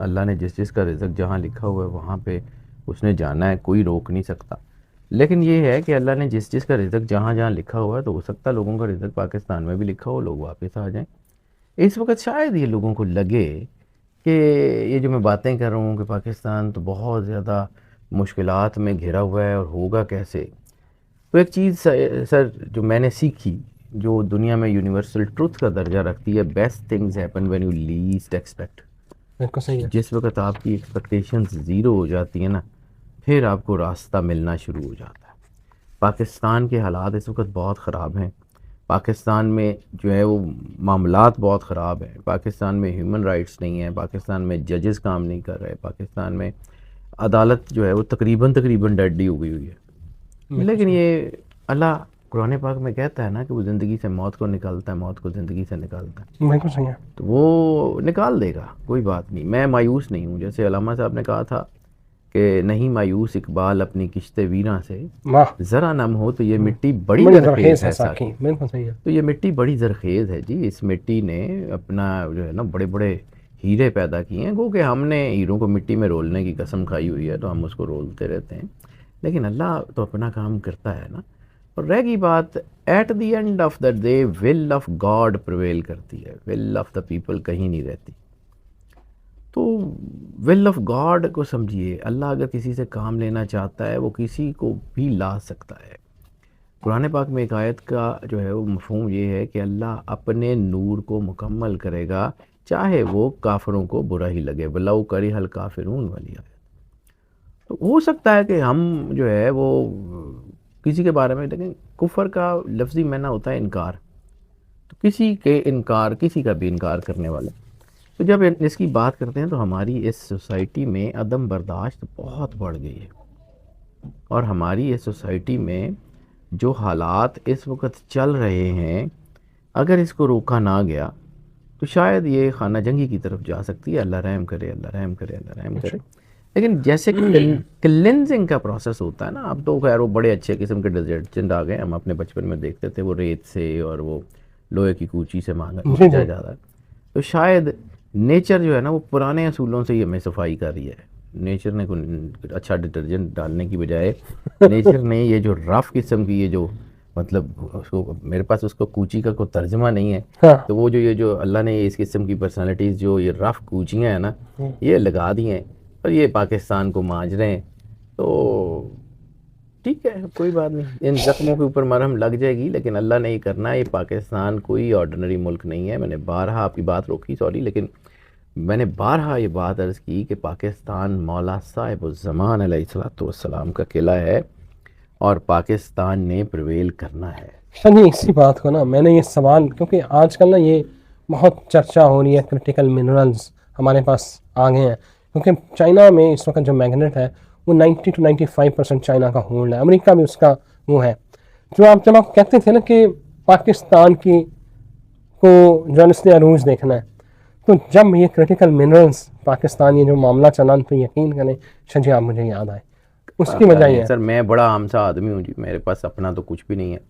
अल्लाह ने जिस चीज़ का रिज़्क जहाँ लिखा हुआ है वहाँ पे उसने जाना है, कोई रोक नहीं सकता। लेकिन ये है कि अल्लाह ने जिस चीज़ का रिज़्क जहाँ जहाँ लिखा हुआ है, तो हो सकता है लोगों का रिज़्क पाकिस्तान में भी लिखा हो, लोग वापस आ जाएं। इस वक्त शायद ये लोगों को लगे कि ये जो मैं बातें कर रहा हूँ कि पाकिस्तान तो बहुत ज़्यादा मुश्किलात में घिरा हुआ है और होगा कैसे। तो एक चीज़ सर जो मैंने सीखी, जो दुनिया में यूनिवर्सल ट्रुथ का दर्जा रखती है, best things happen when you least expect. बिल्कुल सही है। जिस वक्त आपकी एक्सपेक्टेशंस ज़ीरो हो जाती है ना, फिर आपको रास्ता मिलना शुरू हो जाता है। पाकिस्तान के हालात इस वक्त बहुत ख़राब हैं। पाकिस्तान में जो है वो मामलात बहुत ख़राब हैं। पाकिस्तान में ह्यूमन राइट्स नहीं है, पाकिस्तान में जजेस काम नहीं कर रहे, पाकिस्तान में अदालत जो है वो तकरीबन तकरीबन डेड हो गई हुई है। बिल्कुल लेकिन सही है। ये अल्लाह कुरान पाक में कहता है ना कि वो ज़िंदगी से मौत को निकालता है, मौत को ज़िंदगी से निकालता है। बिल्कुल सही है। तो वो निकाल देगा, कोई बात नहीं। मैं मायूस नहीं हूँ। जैसे अल्लामा साहब ने कहा था कि नहीं मायूस इकबाल अपनी किश्ते वीरां से, वाह। ज़रा नम हो तो ये हम्म, मिट्टी बड़ी बड़ी ज़रखेज़ जरखेज है है साकी, साकी। बिल्कुल सही है। तो ये मिट्टी बड़ी ज़रखेज़ है जी। इस मिट्टी ने अपना जो है ना बड़े बड़े हीरे पैदा किए हैं। गो कि हमने हीरों को मिट्टी में रोलने की कसम खाई हुई है, तो हम उसको रोलते रहते हैं। लेकिन अल्लाह तो अपना काम करता है ना। और रह गई बात, at the end of the day will of God prevail करती है, विल ऑफ द पीपल कहीं नहीं रहती। तो विल ऑफ गॉड को समझिए। अल्लाह अगर किसी से काम लेना चाहता है, वो किसी को भी ला सकता है। कुरान पाक में एक आयत का जो है वो मफहूम ये है कि अल्लाह अपने नूर को मुकम्मल करेगा, चाहे वो काफिरों को बुरा ही लगे, वलाउ करिहल काफिरून वाली आयत। तो हो सकता है कि हम जो है वो किसी के बारे में देखें, कुफर का लफ्ज़ी माना होता है इनकार। तो किसी के इनकार, किसी का भी इनकार करने वाले, तो जब इसकी बात करते हैं तो हमारी इस सोसाइटी में अदम बर्दाश्त बहुत बढ़ गई है। और हमारी इस सोसाइटी में जो हालात इस वक्त चल रहे हैं, अगर इसको रोका ना गया तो शायद ये खाना जंगी की तरफ जा सकती है। अल्लाह रहम करे, अल्लाह रहम करे, अल्लाह रहम करे। अच्छा। लेकिन जैसे क्लिनजिंग का प्रोसेस होता है ना, अब तो खैर वो बड़े अच्छे किस्म के डिटर्जेंट आ गए। हम अपने बचपन में देखते थे वो रेत से और वो लोहे की कूची से जी मांजा जी। जाता है। तो शायद नेचर जो है ना वो पुराने असूलों से ही हमें सफाई कर रही है। नेचर ने कोई अच्छा डिटर्जेंट डालने की बजाय, नेचर ने ये जो रफ़ किस्म की, ये जो मतलब उसको, मेरे पास उसको कूची का कोई तर्जमा नहीं है। हाँ। तो वो जो ये जो अल्लाह ने इस किस्म की पर्सनालिटीज़, जो ये रफ़ कूचियाँ हैं ना, हम्म, ये लगा दी हैं और ये पाकिस्तान को मांझ रहे हैं। तो ठीक है, कोई बात नहीं, इन ज़ख्मों के ऊपर मरहम लग जाएगी। लेकिन अल्लाह ने ये करना है। ये पाकिस्तान कोई ऑर्डिनरी मुल्क नहीं है। मैंने बारहा आपकी बात रोकी, सॉरी, लेकिन मैंने बारहा ये बात अर्ज़ की कि पाकिस्तान मौला साहिबुज़्ज़मान अलैहिस्सलाम का किला है और पाकिस्तान ने प्रिवेल करना है। सर जी, इसी बात को ना मैंने ये सवाल, क्योंकि आजकल ना ये बहुत चर्चा हो रही है, क्रिटिकल मिनरल्स हमारे पास आ गए हैं, क्योंकि चाइना में इस वक्त जो मैग्नेट है वो 90 to 95% चाइना का होल्ड है, अमेरिका भी उसका वो है। जो आप जब आप कहते थे ना कि पाकिस्तान की को जर्नलिस्ट अरूज देखना है, तो जब ये क्रिटिकल मिनरल्स पाकिस्तान ये जो मामला चला, तो यकीन करें शायद जी आप मुझे याद आए, उसकी पता वजह नहीं ये है। सर, मैं बड़ा आम सा आदमी हूँ जी। मेरे पास अपना तो कुछ भी नहीं है।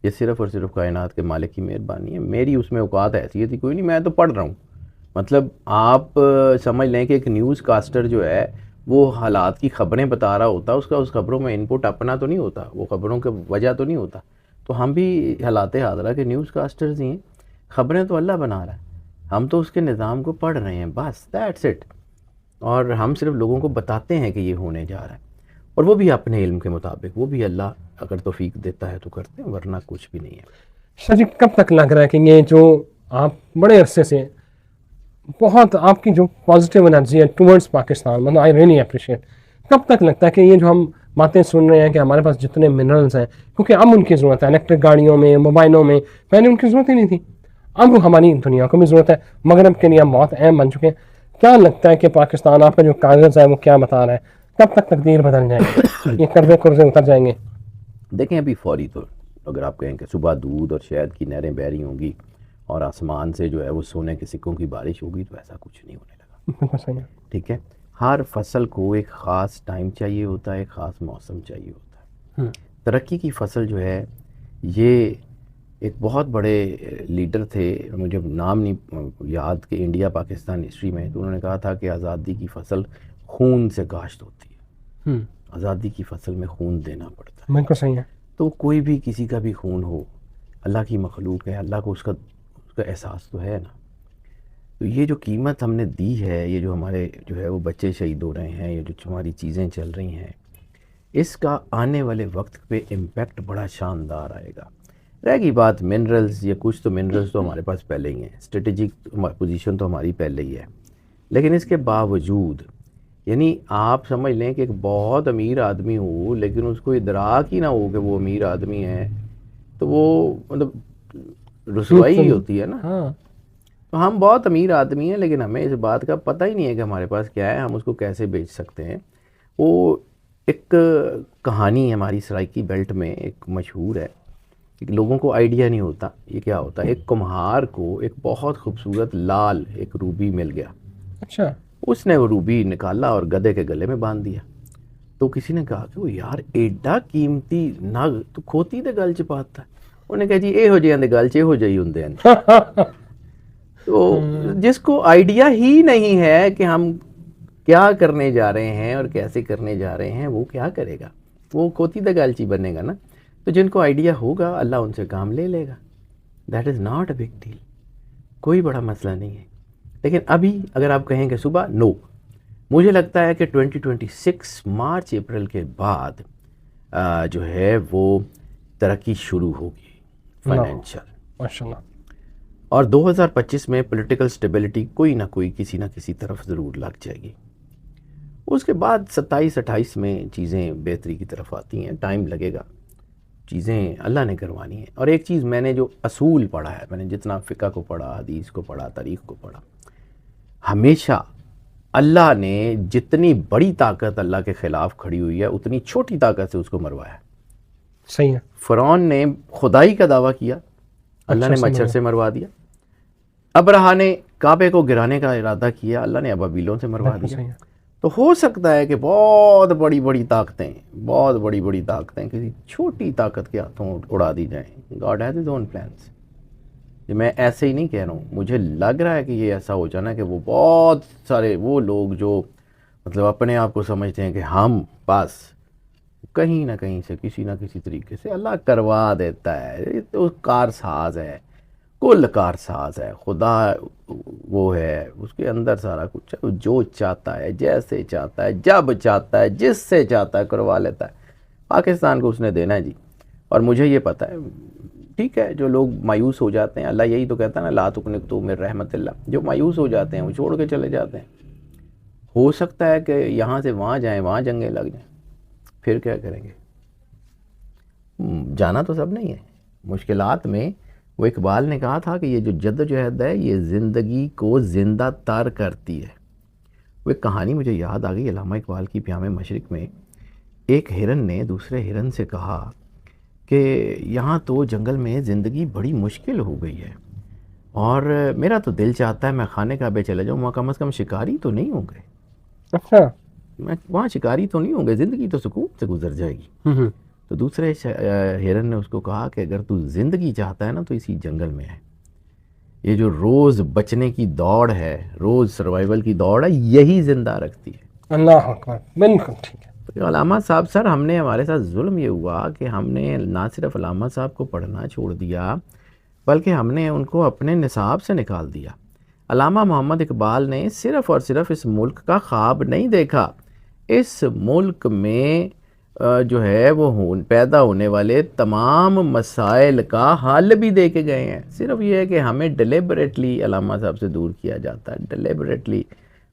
ये सिर्फ़ और सिर्फ कायनात के मालिक की मेहरबानी है। मेरी उसमें औकात हैसियत ही कोई नहीं। मैं तो पढ़ रहा हूँ। मतलब आप समझ लें कि एक न्यूज़ कास्टर जो है वो हालात की ख़बरें बता रहा होता है, उसका उस खबरों में इनपुट अपना तो नहीं होता, वो खबरों के वजह तो नहीं होता। तो हम भी हालात हाज़रा के न्यूज़ कास्टर्स ही हैं। ख़बरें तो अल्लाह बना रहा है, हम तो उसके निज़ाम को पढ़ रहे हैं, बस दैट्स इट। और हम सिर्फ लोगों को बताते हैं कि ये होने जा रहा है, और वो भी अपने इल्म के मुताबिक। वो भी अल्लाह अगर तौफीक देता है तो करते हैं, वरना कुछ भी नहीं है। सर जी, कब तक लग रहा है कि ये जो आप बड़े अरसे से बहुत आपकी जो पॉजिटिव एनर्जी है टुवर्ड्स पाकिस्तान, मतलब आई रियली अप्रिशिएट, कब तक लगता है कि ये जो हम बातें सुन रहे हैं कि हमारे पास जितने मिनरल्स हैं, क्योंकि अब उनकी ज़रूरत है इलेक्ट्रिक गाड़ियों में, मोबाइलों में, पहले उनकी ज़रूरत ही नहीं थी, अब हमारी दुनिया को भी ज़रूरत है, मगरब के लिए हम बहुत अहम बन चुके हैं। क्या लगता है कि पाकिस्तान, आपका जो कागज़ है वो क्या बता रहा है, कब तक तकदीर बदल जाएगी, ये कर्जे कुर्जे उतर जाएंगे? देखें, अभी फौरी तो अगर आप कहें कि सुबह दूध और शहद की नहरें बह रही होंगी और आसमान से जो है वो सोने के सिक्कों की बारिश होगी, तो ऐसा कुछ नहीं होने लगा। बिल्कुल सही है। ठीक है। हर फसल को एक ख़ास टाइम चाहिए होता है, एक ख़ास मौसम चाहिए होता है। हम्म, तरक्की की फसल जो है, ये एक बहुत बड़े लीडर थे, मुझे नाम नहीं याद, कि इंडिया पाकिस्तान हिस्ट्री में, तो उन्होंने कहा था कि आज़ादी की फसल खून से काश्त होती है, आज़ादी की फसल में खून देना पड़ता है। बिल्कुल सही है। तो कोई भी किसी का भी खून हो, अल्लाह की मखलूक है, अल्लाह को उसका उसका एहसास तो है ना। तो ये जो कीमत हमने दी है, ये जो हमारे जो है वो बच्चे शहीद हो रहे हैं, ये जो हमारी चीज़ें चल रही हैं, इसका आने वाले वक्त पे इम्पेक्ट बड़ा शानदार आएगा। रहेगी बात मिनरल्स, ये कुछ तो मिनरल्स तो हमारे पास पहले ही हैं, स्ट्रेटेजिक पोजीशन तो हमारी पहले ही है, लेकिन इसके बावजूद यानी आप समझ लें कि एक बहुत अमीर आदमी हो लेकिन उसको इदराक ही ना हो कि वो अमीर आदमी है, तो वो मतलब रुसवाई ही होती है ना। हाँ। तो हम बहुत अमीर आदमी हैं लेकिन हमें इस बात का पता ही नहीं है कि हमारे पास क्या है, हम उसको कैसे बेच सकते हैं। वो एक कहानी हमारी सराइकी बेल्ट में एक मशहूर है, एक लोगों को आइडिया नहीं होता ये क्या होता है। एक कुम्हार को एक बहुत खूबसूरत लाल एक रूबी मिल गया। अच्छा। उसने वो रूबी निकाला और गधे के गले में बांध दिया। तो किसी ने कहा कि वो यार एडा कीमती नग तो खोती दे गल च पाता। उन्हें कहा जी एहो जिहियां दे गल च एहो ਜਿਹੇ ਹੁੰਦੇ हैं। तो जिसको आइडिया ही नहीं है कि हम क्या करने जा रहे हैं और कैसे करने जा रहे हैं, वो क्या करेगा, वो खोती दा गालची बनेगा ना। तो जिनको आइडिया होगा अल्लाह उनसे काम ले लेगा। That is not a big deal, कोई बड़ा मसला नहीं है। लेकिन अभी अगर आप कहेंगे सुबह, नो, मुझे लगता है कि 2026 मार्च अप्रैल के बाद जो है वो तरक्की शुरू होगी फाइनेंशियल, माशाल्लाह। और 2025 में पॉलिटिकल स्टेबिलिटी कोई ना कोई किसी ना किसी तरफ ज़रूर लग जाएगी। उसके बाद 27-28 में चीज़ें बेहतरी की तरफ आती हैं, टाइम लगेगा, चीज़ें अल्लाह ने करवानी है। और एक चीज़ मैंने जो असूल पढ़ा है, मैंने जितना फ़िक़्ह को पढ़ा, हदीस को पढ़ा, तारीख़ को पढ़ा, हमेशा अल्लाह ने जितनी बड़ी ताकत अल्लाह के ख़िलाफ़ खड़ी हुई है उतनी छोटी ताकत से उसको मरवाया। सही है। फ़िरौन ने खुदाई का दावा किया, अल्लाह ने मच्छर से मरवा दिया। अब्राहा ने काबे को गिराने का इरादा किया, अल्लाह ने अबाबीलों से मरवा दिया। तो हो सकता है कि बहुत बड़ी बड़ी ताकतें किसी छोटी ताकत के हाथों उड़ा दी जाएं। God has his own plans. मैं ऐसे ही नहीं कह रहा हूँ, मुझे लग रहा है कि ये ऐसा हो जाना कि वो बहुत सारे वो लोग जो मतलब अपने आप को समझते हैं कि हम बस, कहीं ना कहीं से किसी ना किसी तरीके से अल्लाह करवा देता है। ये तो कारसाज है, कुल कारसाज है, खुदा वो है, उसके अंदर सारा कुछ है। जो चाहता है, जैसे चाहता है, जब चाहता है, जिससे चाहता है करवा लेता है। पाकिस्तान को उसने देना है जी। और मुझे ये पता है, ठीक है, जो लोग मायूस हो जाते हैं, अल्लाह यही तो कहता है ना, ला तुकनितु मिन रहमतिल्लाह, जो मायूस हो जाते हैं वो छोड़ के चले जाते हैं। हो सकता है कि यहाँ से वहाँ जाएँ, वहाँ जंगें लग जाएँ, फिर क्या करेंगे। जाना तो सब नहीं है। मुश्किलात में वो इकबाल ने कहा था कि ये जो जद्दोजहद है ये ज़िंदगी को ज़िंदा तार करती है। वो एक कहानी मुझे याद आ गई, अल्लामा इकबाल की प्यामे मशरिक़ में एक हिरन ने दूसरे हिरन से कहा कि यहाँ तो जंगल में ज़िंदगी बड़ी मुश्किल हो गई है और मेरा तो दिल चाहता है मैं खाने काबे चले जाऊँ, वहाँ कम से कम शिकारी तो नहीं होंगे। अच्छा। मैं वहाँ शिकारी तो नहीं होंगे, ज़िंदगी तो सुकून से गुजर जाएगी। तो दूसरे हिरन ने उसको कहा कि अगर तू ज़िंदगी चाहता है ना तो इसी जंगल में है। ये जो रोज़ बचने की दौड़ है, रोज़ सर्वाइवल की दौड़ है, यही ज़िंदा रखती है। अल्लाह अकबर, बिल्कुल ठीक है। तो अलामा साहब सर, हमने हमारे साथ जुल्म ये हुआ कि हमने ना सिर्फ अलामा साहब को पढ़ना छोड़ दिया बल्कि हमने उनको अपने निसाब से निकाल दिया। अलामा मोहम्मद इकबाल ने सिर्फ़ और सिर्फ इस मुल्क का ख्वाब नहीं देखा, इस मुल्क में जो है वो पैदा होने वाले तमाम मसाइल का हल भी दे के गए हैं। सिर्फ ये है कि हमें डिलिबरेटली अलामा साहब से दूर किया जाता है। डिलिबरेटली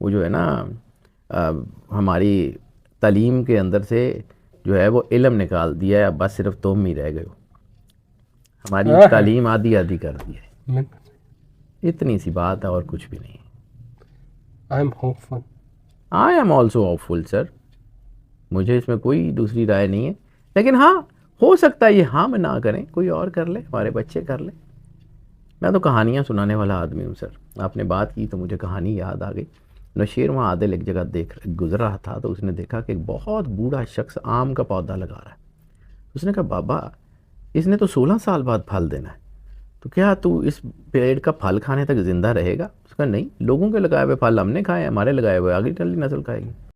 वो जो है ना हमारी तालीम के अंदर से जो है वो इल्म निकाल दिया है, बस सिर्फ तुम ही रह गए हो, हमारी तालीम आधी आधी कर दी है। इतनी सी बात है और कुछ भी नहीं। I am hopeful. I am also hopeful sir, मुझे इसमें कोई दूसरी राय नहीं है। लेकिन हाँ, हो सकता है ये हम ना करें, कोई और कर ले, हमारे बच्चे कर ले। मैं तो कहानियाँ सुनाने वाला आदमी हूँ सर। आपने बात की तो मुझे कहानी याद आ गई। नौशेर वहाँ आदिल एक जगह गुजर रहा था तो उसने देखा कि एक बहुत बूढ़ा शख्स आम का पौधा लगा रहा है। उसने कहा बाबा इसने तो 16 साल बाद फल देना है। तो क्या तू इस पेड़ का फल खाने तक ज़िंदा रहेगा? उसका नहीं, लोगों के लगाए हुए फल हमने खाए हैं, हमारे लगाए हुए आगे वाली नस्ल खाएगी।